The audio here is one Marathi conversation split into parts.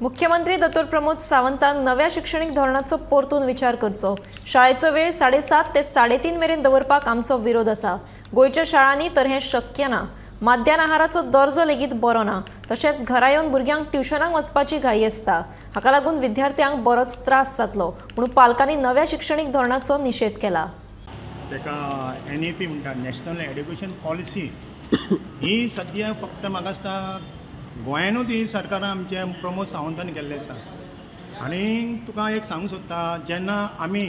मुख्यमंत्री दत्तोर प्रमोद सावंतान नव्या शैक्षणिक धोरणाचो परतून विचार करचो। शाळेचो वेळ 7:30 ते 3:30 मेरेन दवरपाक आमचो विरोध आसा। गोयच्या शाळांनी तर हें शक्य ना। माध्यान आहाराचो दर्जो लेगीत बरो ना। तशेंच घरा येवन भुरग्यांक ट्युशनाक वचपाची घाई आसता। हाका लागून विद्यार्थ्यांक बरोच त्रास जातलो म्हणून पालकांनी नव्या शैक्षणिक धोरणाचो निषेध केला। तेका NEP म्हणटा नॅशनल एड्युकेशन पॉलिसी ही सद्या फक्त म्हाका दिसता गोंयानूच ही सरकारान आमच्या प्रमोद सावंतान केल्लें आसा। आनी तुका एक सांगूंक सोदता, जेन्ना आमी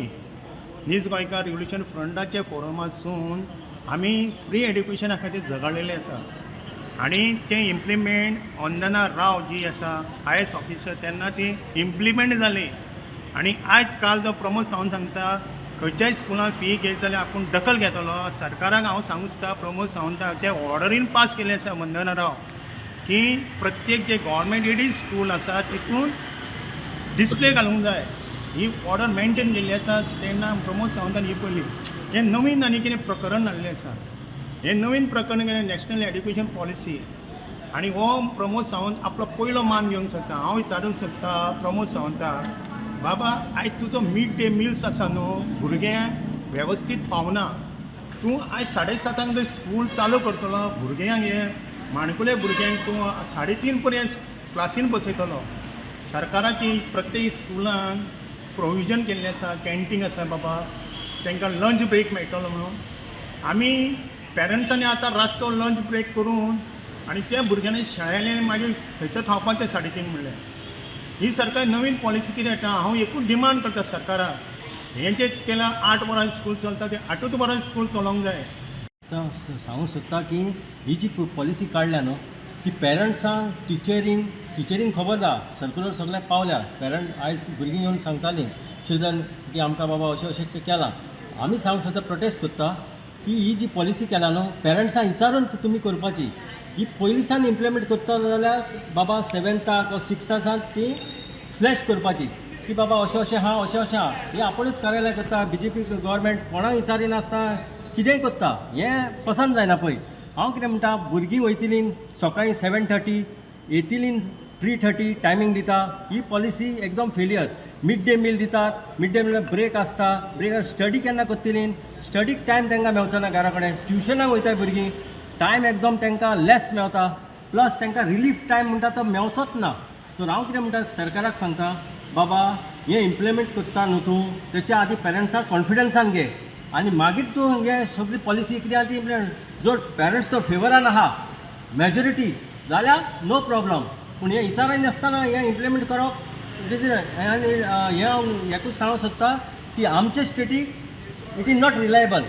नीज गोंयकार रिव्होल्युशन फ्रंटाचे फोरमासून आमी फ्री एड्युकेशना खातीर झगडलेले आसा आनी तें इम्प्लिमेंट वंदना राव जी आसा IAS ऑफिसर तेन्ना ती इम्प्लिमेंट जाली। आनी आयज काल जो प्रमोद सावंत सांगता खंयच्याय स्कुलान फी घेत जाल्यार आपूण दखल घेतलो। सरकाराक हांव सांगूंक सोदता प्रमोद सावंताक ते ऑर्डरीन पास केल्ले आसा वंदना राव की प्रत्येक जे गव्हर्मेंट एडीड स्कूल आसा तितून डिस्प्ले घालूंक जाय। ही ऑर्डर मेंटेन केल्ली आसा। तेन्ना प्रमोद सावंतान ही पयली हें नवीन आनी कितें प्रकरण हाडलें आसा। हें नवीन प्रकरण कितें नॅशनल एड्युकेशन पॉलिसी आनी हो प्रमोद सावंत आपलो पयलो मान घेवंक सोदता। हांव विचारूंक सोदता प्रमोद सावंताक, बाबा आयज तुजो मिड डे मिल्स आसा न्हू, भुरग्यांक वेवस्थीत पावना। तूं आयज 7:30 जर स्कूल चालू करतलो, भुरग्यांक हे माणकुले भुरग्यांक तूं 3:30 पर्यंत क्लासीन बसयतलो। सरकाराची प्रत्येक स्कुलान प्रोविजन केल्लें आसा, कॅन्टीन आसा बाबा, तांकां लंच ब्रेक मेळटलो म्हणून। आमी पेरंट्सांनी आतां रातचो लंच ब्रेक करून आनी त्या भुरग्यांनी शाळेंतल्यान मागीर थंयच्या खावपाक ते 3:30 म्हणलें। ही सरकार नवीन पॉलिसी कितें हाडटा? हांव एकूच डिमांड करता सरकाराक, हें जें केलां 8 वरां स्कूल चलता तें 8च वरां स्कूल चलोवंक जाय। सांगूंक सोदता की ही जी पॉलिसी काडल्या न्हू ती पेरंट्सांक टिचरींक खबर ना, सर्क्युलर सगळ्यांक पावल्या। पेरंट आयज भुरगीं येवन सांगतालीं चिल्ड्रन की आमकां बाबा अशें अशें केलां। आमी सांगूंक सोदता, प्रोटेस्ट करता की ही जी पॉलिसी केल्या न्हू पेरंट्सांक विचारून तुमी करपाची। ही पयलींसान इम्प्लिमेंट करता जाल्यार बाबा 7थाक वा 6थाक ती फ्लॅश करपाची की बाबा अशें अशें आहा, अशें अशें आहा। ही आपुणूच कार्यालय करता, BJP गव्हर्मेंट कोणाक विचारिनासता कितेंय करता। हें पसंद जायना पळय। हांव कितें म्हणटा, भुरगीं वयतलीं सकाळीं 7:30 येतलीं 3:30 टायमींग दिता। ही पॉलिसी एकदम फेलियर। मिड डे मील दितात, मिड डे मील ब्रेक आसता, ब्रेक स्टडी केन्ना करतलीं, स्टडीक टायम तांकां मेळचो ना घरा कडेन, ट्युशनाक वयताय भुरगीं, टायम एकदम तांकां लेस मेळटा, प्लस तांकां रिलीफ टायम म्हणटा तो मेळचोच ना। तर हांव कितें म्हणटा सरकाराक सांगता, बाबा हें इम्प्लिमेंट करता न्हू तूं तेच्या आदी पेरंट्साक कॉन्फिडन्सान घे आनी मागीर तूं हें सगळी पॉलिसी कितें आहा ती इम्प्लिमेंट। जर पेरंट्स जर फेवरान आहा मेजॉरिटी जाल्यार नो प्रॉब्लम, पूण हें विचाराय नासतना हें इम्प्लिमेंट करप इट इज आनी हें हांव हेकूच सांगूंक सोदता की आमचे static it is not reliable.